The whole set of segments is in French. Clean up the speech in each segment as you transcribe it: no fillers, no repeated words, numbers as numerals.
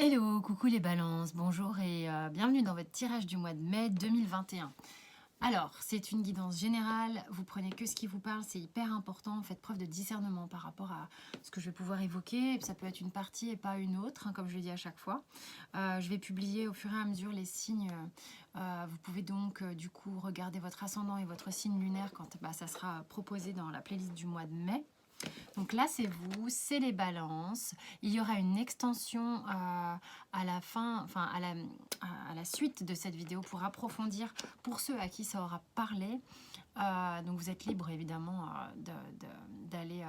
Hello, coucou les balances, bonjour et bienvenue dans votre tirage du mois de mai 2021. Alors, c'est une guidance générale, vous prenez que ce qui vous parle, c'est hyper important, faites preuve de discernement par rapport à ce que je vais pouvoir évoquer, ça peut être une partie et pas une autre, hein, comme je le dis à chaque fois. Je vais publier au fur et à mesure les signes, vous pouvez donc du coup regarder votre ascendant et votre signe lunaire quand ça sera proposé dans la playlist du mois de mai. Donc là, c'est vous, c'est les balances. Il y aura une extension à la fin, enfin à la suite de cette vidéo pour approfondir pour ceux à qui ça aura parlé. Donc vous êtes libre évidemment d'aller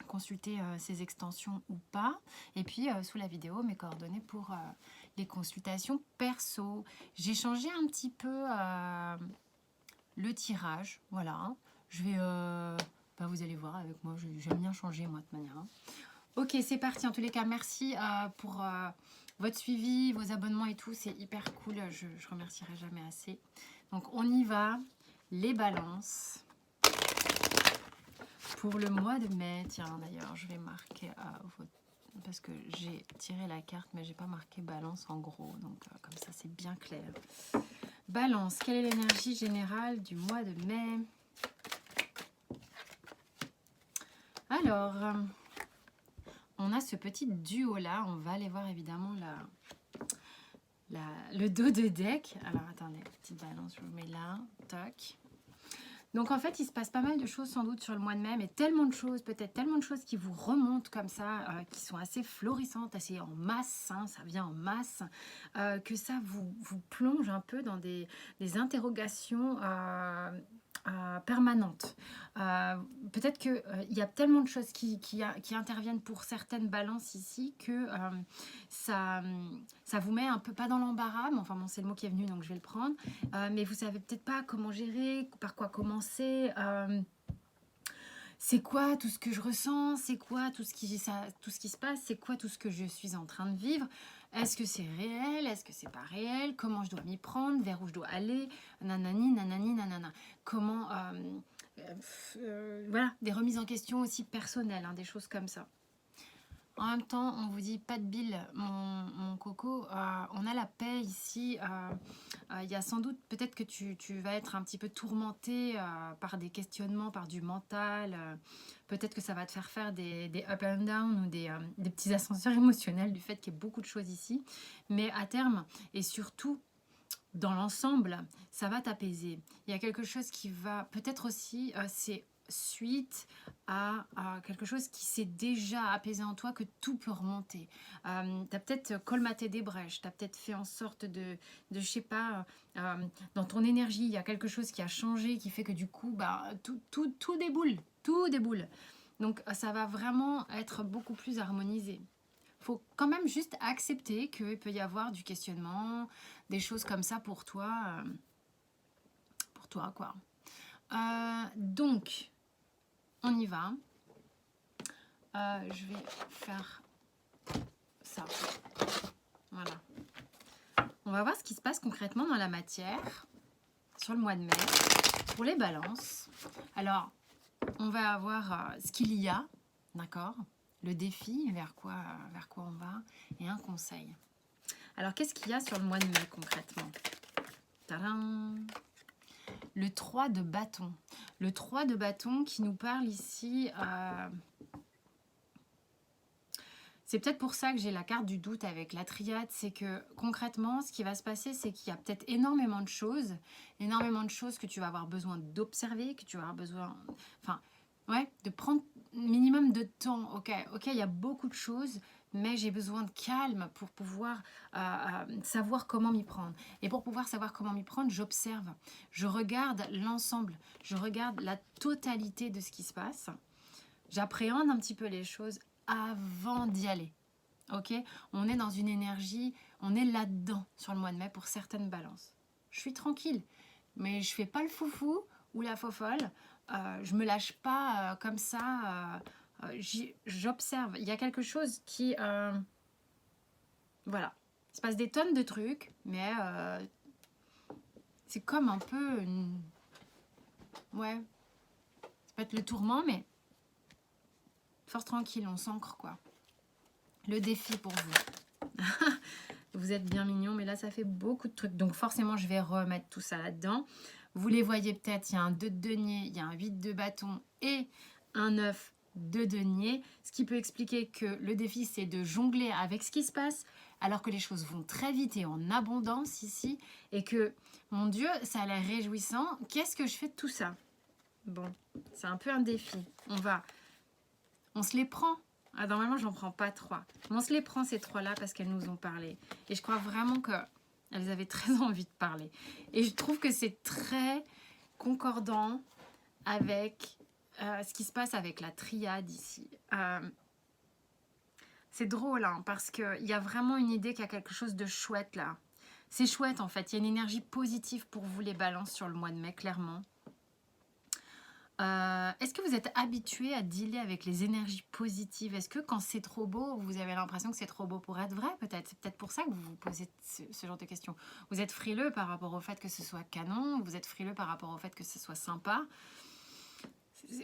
consulter ces extensions ou pas. Et puis sous la vidéo, mes coordonnées pour les consultations perso. J'ai changé un petit peu le tirage, voilà. Je vais... vous allez voir avec moi, j'aime bien changer moi de toute manière. Hein. Ok, c'est parti. En tous les cas, merci pour votre suivi, vos abonnements et tout. C'est hyper cool. Je remercierai jamais assez. Donc, on y va. Les balances. Pour le mois de mai, tiens, d'ailleurs, je vais marquer parce que j'ai tiré la carte, mais j'ai pas marqué balance en gros. Donc, comme ça, c'est bien clair. Balance, quelle est l'énergie générale du mois de mai? Alors, on a ce petit duo-là. On va aller voir évidemment le dos de deck. Alors, attendez, petite balance, je vous mets là. Toc. Donc, en fait, il se passe pas mal de choses sans doute sur le mois de mai, mais tellement de choses, peut-être tellement de choses qui vous remontent comme ça, qui sont assez florissantes, assez en masse, hein, ça vient en masse, que ça vous plonge un peu dans des interrogations permanentes. Peut-être qu'il y a tellement de choses qui interviennent pour certaines balances ici que ça vous met un peu, pas dans l'embarras, mais enfin bon, c'est le mot qui est venu, donc je vais le prendre. Mais vous savez peut-être pas comment gérer, par quoi commencer. C'est quoi tout ce que je ressens? C'est quoi tout ce qui se passe? C'est quoi tout ce que je suis en train de vivre? Est-ce que c'est réel? Est-ce que c'est pas réel? Comment je dois m'y prendre? Vers où je dois aller? Nanani, nanani, nanana. Comment... voilà, des remises en question aussi personnelles, hein, des choses comme ça. En même temps, on vous dit pas de bile, mon coco. On a la paix ici. Il y a sans doute, peut-être que tu vas être un petit peu tourmenté par des questionnements, par du mental. Peut-être que ça va te faire des up and down ou des petits ascenseurs émotionnels du fait qu'il y ait beaucoup de choses ici. Mais à terme, et surtout dans l'ensemble, ça va t'apaiser. Il y a quelque chose qui va, peut-être aussi, c'est suite à quelque chose qui s'est déjà apaisé en toi, que tout peut remonter. Tu as peut-être colmaté des brèches, tu as peut-être fait en sorte de je sais pas, dans ton énergie, il y a quelque chose qui a changé, qui fait que du coup, tout déboule, tout déboule. Donc, ça va vraiment être beaucoup plus harmonisé. Faut quand même juste accepter qu'il peut y avoir du questionnement, des choses comme ça pour toi quoi. Donc, on y va. Je vais faire ça. Voilà. On va voir ce qui se passe concrètement dans la matière sur le mois de mai pour les balances. Alors, on va avoir ce qu'il y a, d'accord, le défi, vers quoi on va, et un conseil. Alors, qu'est-ce qu'il y a sur le mois de mai concrètement? Tadam! Le 3 de bâton. Le 3 de bâton qui nous parle ici... c'est peut-être pour ça que j'ai la carte du doute avec la triade. C'est que concrètement, ce qui va se passer, c'est qu'il y a peut-être énormément de choses que tu vas avoir besoin d'observer, que tu vas avoir besoin... Enfin, ouais, de prendre minimum de temps. Ok, il y a beaucoup de choses, mais j'ai besoin de calme pour pouvoir savoir comment m'y prendre. Et pour pouvoir savoir comment m'y prendre, j'observe. Je regarde l'ensemble. Je regarde la totalité de ce qui se passe. J'appréhende un petit peu les choses avant d'y aller. Ok, on est dans une énergie, on est là-dedans sur le mois de mai pour certaines balances. Je suis tranquille, mais je fais pas le foufou ou la fofolle. Je me lâche pas comme ça. J'observe. Il y a quelque chose qui, voilà, il se passe des tonnes de trucs, mais c'est comme un peu, ouais, ça peut être le tourment, mais force tranquille, on s'ancre quoi. Le défi pour vous. Vous êtes bien mignon, mais là, ça fait beaucoup de trucs. Donc, forcément, je vais remettre tout ça là-dedans. Vous les voyez peut-être, il y a un 2 de denier, il y a un 8 de bâton et un 9 de denier. Ce qui peut expliquer que le défi, c'est de jongler avec ce qui se passe, alors que les choses vont très vite et en abondance ici. Et que, mon Dieu, ça a l'air réjouissant. Qu'est-ce que je fais de tout ça? Bon, c'est un peu un défi. On se les prend. Ah, normalement, j'en prends pas 3. Mais on se les prend, ces 3-là, parce qu'elles nous ont parlé. Et je crois vraiment qu'elles avaient très envie de parler. Et je trouve que c'est très concordant avec ce qui se passe avec la triade ici. C'est drôle, hein, parce qu'il y a vraiment une idée qu'il y a quelque chose de chouette là. C'est chouette, en fait. Il y a une énergie positive pour vous, les balances, sur le mois de mai, clairement. Est-ce que vous êtes habitué à dealer avec les énergies positives? Est-ce que quand c'est trop beau, vous avez l'impression que c'est trop beau pour être vrai? Peut-être. C'est peut-être pour ça que vous vous posez ce genre de questions. Vous êtes frileux par rapport au fait que ce soit canon, vous êtes frileux par rapport au fait que ce soit sympa.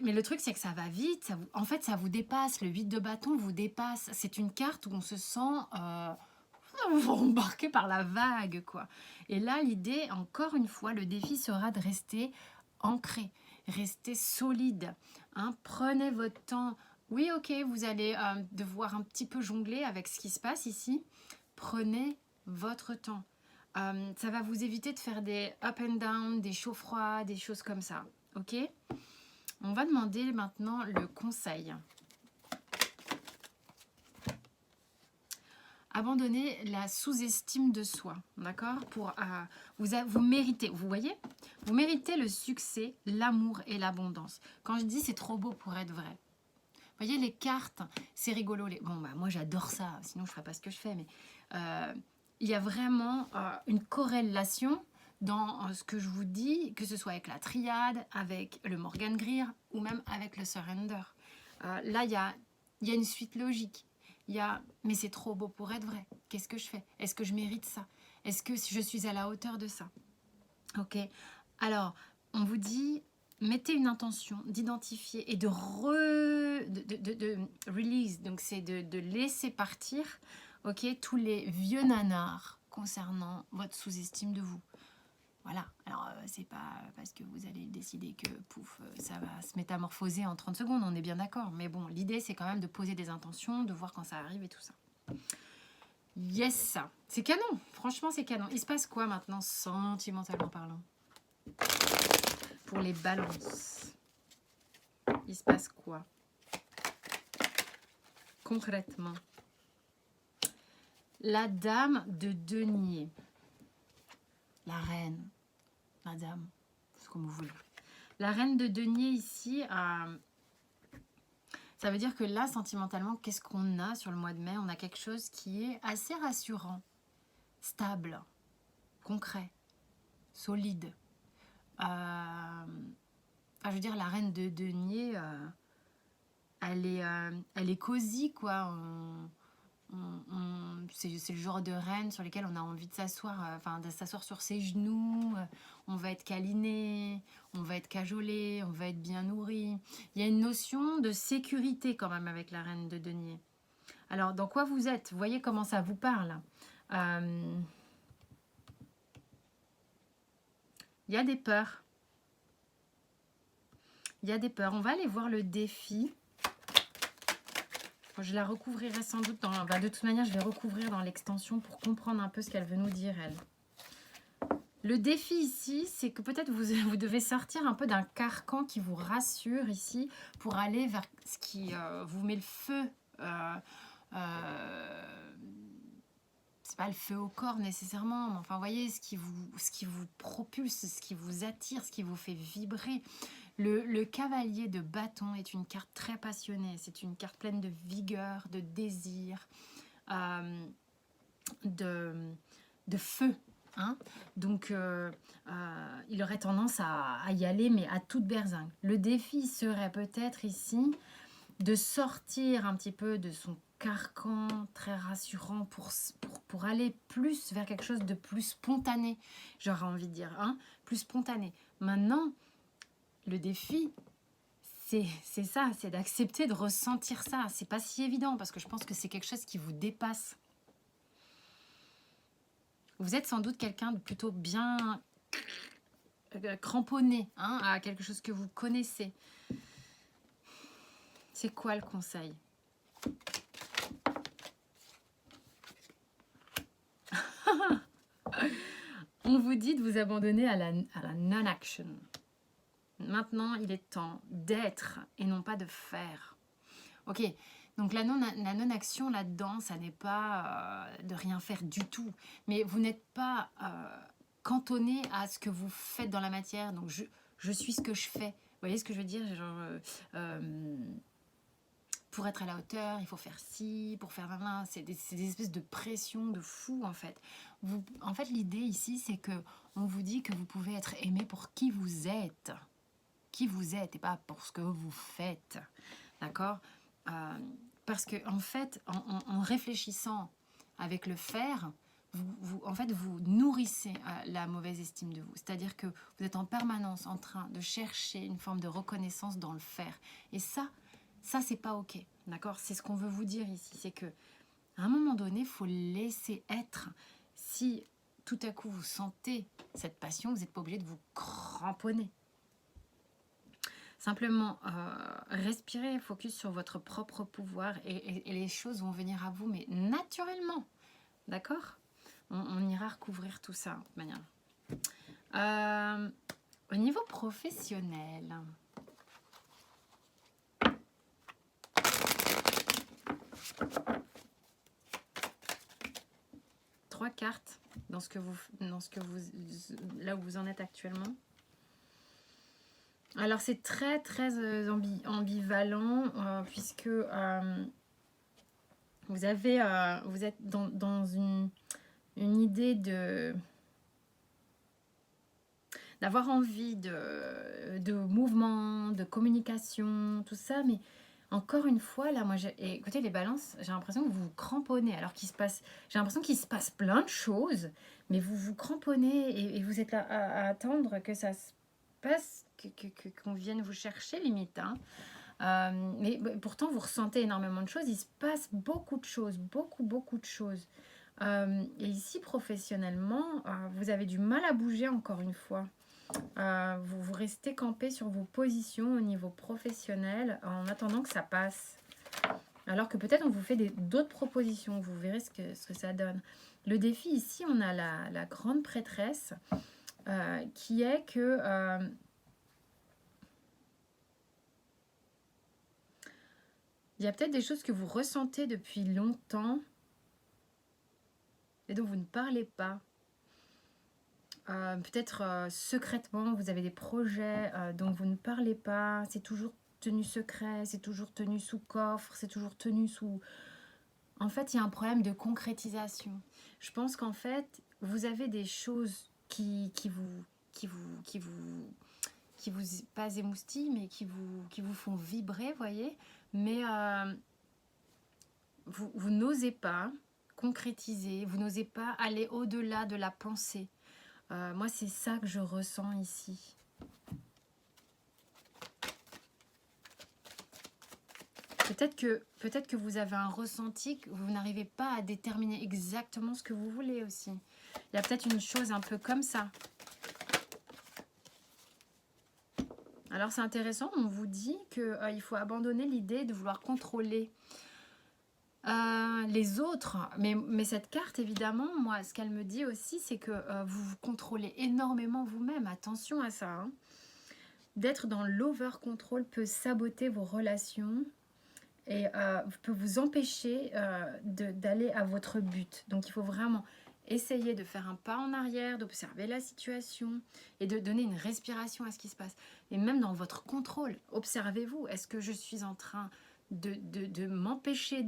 Mais le truc, c'est que ça va vite. En fait, ça vous dépasse. Le 8 de bâton vous dépasse. C'est une carte où on se sent embarqué par la vague, quoi. Et là, l'idée, encore une fois, le défi sera de rester ancré. Restez solide, hein. Prenez votre temps. Oui, ok, vous allez devoir un petit peu jongler avec ce qui se passe ici. Prenez votre temps. Ça va vous éviter de faire des up and down, des chauds froids, des choses comme ça. Ok? On va demander maintenant le conseil. Abandonner la sous-estime de soi, d'accord? Vous méritez, vous voyez? Vous méritez le succès, l'amour et l'abondance. Quand je dis c'est trop beau pour être vrai. Vous voyez, les cartes, c'est rigolo. Bon, bah, moi, j'adore ça. Sinon, je ne ferais pas ce que je fais. Mais il y a vraiment une corrélation dans ce que je vous dis, que ce soit avec la triade, avec le Morgan Greer ou même avec le Surrender. Là, il y a une suite logique. Mais c'est trop beau pour être vrai. Qu'est-ce que je fais? Est-ce que je mérite ça? Est-ce que je suis à la hauteur de ça? Ok. Alors, on vous dit, mettez une intention d'identifier et de release. Donc, c'est de laisser partir, ok, tous les vieux nanars concernant votre sous-estime de vous. Voilà, alors c'est pas parce que vous allez décider que pouf, ça va se métamorphoser en 30 secondes, on est bien d'accord. Mais bon, l'idée c'est quand même de poser des intentions, de voir quand ça arrive et tout ça. Yes, c'est canon, franchement c'est canon. Il se passe quoi maintenant, sentimentalement parlant? Pour les balances, il se passe quoi concrètement? La dame de denier. La reine, madame, c'est comme vous voulez. La reine de denier ici, ça veut dire que là, sentimentalement, qu'est-ce qu'on a sur le mois de mai? On a quelque chose qui est assez rassurant, stable, concret, solide. Je veux dire, la reine de denier, elle est cosy, quoi. C'est le genre de reine sur lequel on a envie de s'asseoir, de s'asseoir sur ses genoux. On va être câliné, on va être cajolé, on va être bien nourri. Il y a une notion de sécurité quand même avec la reine de denier. Alors, dans quoi vous êtes? Vous voyez comment ça vous parle? Il y a des peurs. Il y a des peurs. On va aller voir le défi. Je la recouvrirai sans doute de toute manière, je vais recouvrir dans l'extension pour comprendre un peu ce qu'elle veut nous dire, elle. Le défi ici, c'est que peut-être vous devez sortir un peu d'un carcan qui vous rassure ici pour aller vers ce qui vous met le feu. C'est pas le feu au corps nécessairement, mais enfin, vous voyez, ce qui vous propulse, ce qui vous attire, ce qui vous fait vibrer. Le cavalier de bâton est une carte très passionnée. C'est une carte pleine de vigueur, de désir, de feu. Hein. Donc, il aurait tendance à y aller, mais à toute berzingue. Le défi serait peut-être ici de sortir un petit peu de son carcan très rassurant pour aller plus vers quelque chose de plus spontané, j'aurais envie de dire, hein, plus spontané. Maintenant, le défi, c'est ça, c'est d'accepter de ressentir ça. C'est pas si évident parce que je pense que c'est quelque chose qui vous dépasse. Vous êtes sans doute quelqu'un de plutôt bien cramponné hein, à quelque chose que vous connaissez. C'est quoi le conseil? On vous dit de vous abandonner à la non-action. Maintenant, il est temps d'être et non pas de faire. Ok, donc la non-action là-dedans, ça n'est pas de rien faire du tout. Mais vous n'êtes pas cantonné à ce que vous faites dans la matière. Donc je suis ce que je fais. Vous voyez ce que je veux dire? Genre, pour être à la hauteur, il faut faire ci, pour faire là. C'est des espèces de pression de fou en fait. En fait, l'idée ici, c'est que on vous dit que vous pouvez être aimé pour qui vous êtes. Qui vous êtes et pas pour ce que vous faites. D'accord? Parce que en fait, en réfléchissant avec le faire, en fait, vous nourrissez la mauvaise estime de vous. C'est-à-dire que vous êtes en permanence en train de chercher une forme de reconnaissance dans le faire. Et ça c'est pas ok. D'accord? C'est ce qu'on veut vous dire ici. C'est que à un moment donné, il faut laisser être. Si tout à coup vous sentez cette passion, vous n'êtes pas obligé de vous cramponner. Simplement, respirez, focus sur votre propre pouvoir et les choses vont venir à vous, mais naturellement. D'accord? On ira recouvrir tout ça de manière. Au niveau professionnel, trois cartes dans ce que vous, là où vous en êtes actuellement. Alors c'est très ambivalent puisque vous êtes dans une idée d'avoir envie de mouvement, de communication, tout ça, mais encore une fois, là, moi, écoutez, les balances, j'ai l'impression que vous vous cramponnez, alors j'ai l'impression qu'il se passe plein de choses, mais vous vous cramponnez et vous êtes là à attendre que ça se passe, qu'on vienne vous chercher, limite, hein. Mais pourtant, vous ressentez énormément de choses, il se passe beaucoup de choses, beaucoup de choses. Et ici, professionnellement, vous avez du mal à bouger, encore une fois. Vous restez campé sur vos positions au niveau professionnel en attendant que ça passe. Alors que peut-être on vous fait d'autres propositions, vous verrez ce que ça donne. Le défi ici, on a la grande prêtresse qui est que il y a peut-être des choses que vous ressentez depuis longtemps et dont vous ne parlez pas. Peut-être secrètement, vous avez des projets dont vous ne parlez pas, c'est toujours tenu secret, c'est toujours tenu sous coffre, c'est toujours tenu sous... En fait, il y a un problème de concrétisation. Je pense qu'en fait, vous avez des choses qui vous pas émoustillent, mais qui vous font vibrer, voyez. Mais vous n'osez pas concrétiser, vous n'osez pas aller au-delà de la pensée. Moi, c'est ça que je ressens ici. Peut-être que vous avez un ressenti, que vous n'arrivez pas à déterminer exactement ce que vous voulez aussi. Il y a peut-être une chose un peu comme ça. Alors, c'est intéressant, on vous dit qu'il faut abandonner l'idée de vouloir contrôler les autres, mais cette carte, évidemment, moi, ce qu'elle me dit aussi, c'est que vous vous contrôlez énormément vous-même. Attention à ça. Hein. D'être dans l'over-control peut saboter vos relations et peut vous empêcher d'aller à votre but. Donc, il faut vraiment essayer de faire un pas en arrière, d'observer la situation et de donner une respiration à ce qui se passe. Et même dans votre contrôle, observez-vous. Est-ce que je suis en train de m'empêcher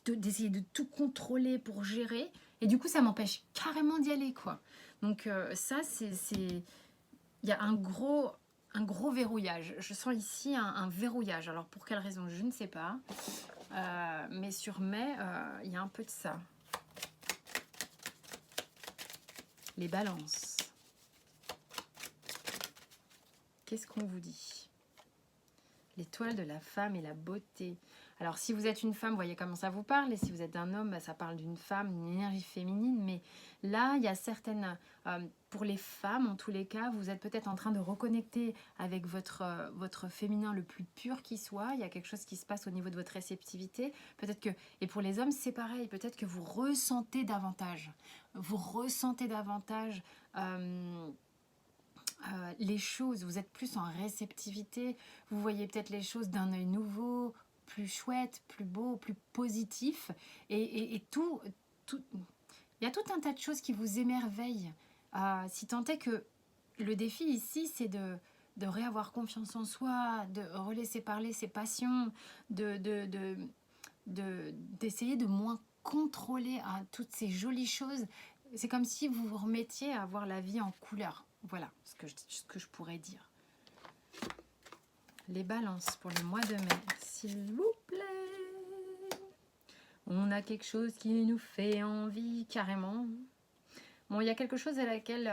d'essayer de tout contrôler pour gérer, et du coup ça m'empêche carrément d'y aller, quoi. Donc ça c'est il y a un gros verrouillage. Je sens ici un verrouillage. Alors pour quelle raison, je ne sais pas, mais sur mai il y a un peu de ça. Les balances, qu'est-ce qu'on vous dit? L'étoile de la femme et la beauté. Alors, si vous êtes une femme, vous voyez comment ça vous parle. Et si vous êtes un homme, bah, ça parle d'une femme, une énergie féminine. Mais là, il y a certaines... pour les femmes, en tous les cas, vous êtes peut-être en train de reconnecter avec votre féminin le plus pur qui soit. Il y a quelque chose qui se passe au niveau de votre réceptivité. Peut-être que... Et pour les hommes, c'est pareil. Peut-être que vous ressentez davantage. Vous ressentez davantage... les choses, vous êtes plus en réceptivité, vous voyez peut-être les choses d'un œil nouveau, plus chouette, plus beau, plus positif, et tout, il y a tout un tas de choses qui vous émerveillent, si tant est que le défi ici, c'est de réavoir confiance en soi, de relaisser parler ses passions, d'essayer de moins contrôler toutes ces jolies choses. C'est comme si vous vous remettiez à voir la vie en couleur. Voilà ce que je pourrais dire. Les balances pour le mois de mai, s'il vous plaît. On a quelque chose qui nous fait envie, carrément. Bon, il y a quelque chose à laquelle...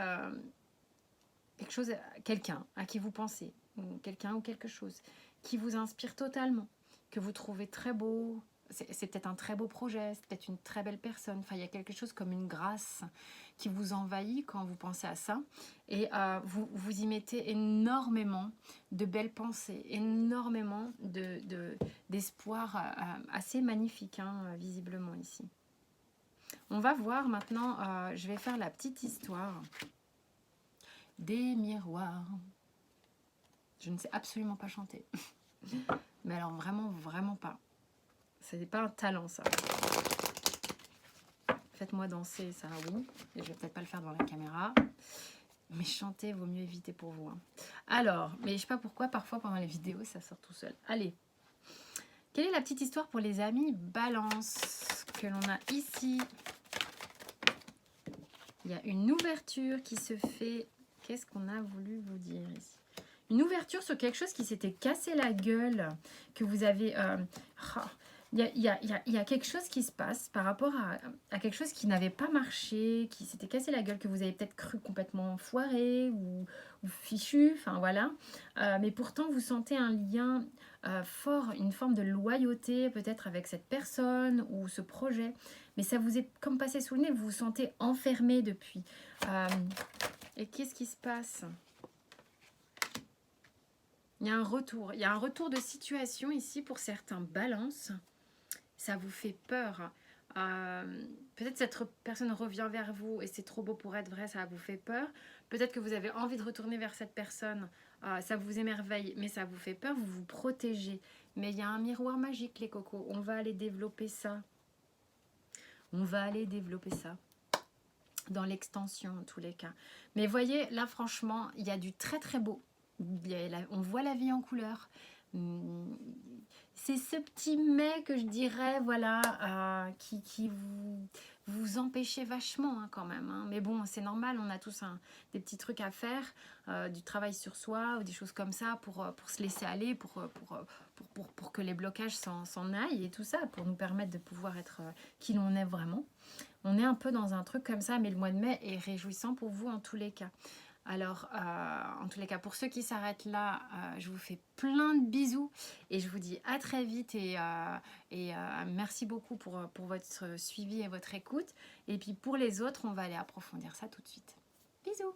quelqu'un à qui vous pensez, ou quelqu'un ou quelque chose qui vous inspire totalement, que vous trouvez très beau. C'est peut-être un très beau projet, c'est peut-être une très belle personne. Enfin, il y a quelque chose comme une grâce qui vous envahit quand vous pensez à ça. Et vous y mettez énormément de belles pensées, énormément d'espoir assez magnifique, hein, visiblement ici. On va voir maintenant, je vais faire la petite histoire des miroirs. Je ne sais absolument pas chanter. Mais alors vraiment, vraiment pas. Ce n'est pas un talent, ça. Faites-moi danser, ça, oui. Et je vais peut-être pas le faire devant la caméra. Mais chanter, vaut mieux éviter pour vous. Hein. Alors, mais je sais pas pourquoi, parfois pendant les vidéos, ça sort tout seul. Allez. Quelle est la petite histoire pour les amis Balance que l'on a ici? Il y a une ouverture qui se fait. Qu'est-ce qu'on a voulu vous dire ici? Une ouverture sur quelque chose qui s'était cassé la gueule, que vous avez... Il y a quelque chose qui se passe par rapport à quelque chose qui n'avait pas marché, qui s'était cassé la gueule, que vous avez peut-être cru complètement foiré ou fichu, enfin voilà. Mais pourtant, vous sentez un lien fort, une forme de loyauté peut-être avec cette personne ou ce projet. Mais ça vous est comme passé sous le nez, vous vous sentez enfermé depuis. Et qu'est-ce qui se passe ? Il y a un retour de situation ici pour certains balances. Ça vous fait peur. Peut-être cette personne revient vers vous et c'est trop beau pour être vrai, ça vous fait peur. Peut-être que vous avez envie de retourner vers cette personne, ça vous émerveille, mais ça vous fait peur, vous vous protégez. Mais il y a un miroir magique, les cocos. On va aller développer ça. On va aller développer ça. Dans l'extension, en tous les cas. Mais voyez, là, franchement, il y a du très, très beau. On voit la vie en couleur. C'est ce petit mais que je dirais, voilà, qui vous empêchez vachement hein, quand même. Hein. Mais bon, c'est normal, on a tous des petits trucs à faire, du travail sur soi ou des choses comme ça pour se laisser aller, pour que les blocages s'en aillent et tout ça, pour nous permettre de pouvoir être qui l'on est vraiment. On est un peu dans un truc comme ça, mais le mois de mai est réjouissant pour vous en tous les cas. Alors, en tous les cas, pour ceux qui s'arrêtent là, je vous fais plein de bisous et je vous dis à très vite et merci beaucoup pour votre suivi et votre écoute. Et puis pour les autres, on va aller approfondir ça tout de suite. Bisous!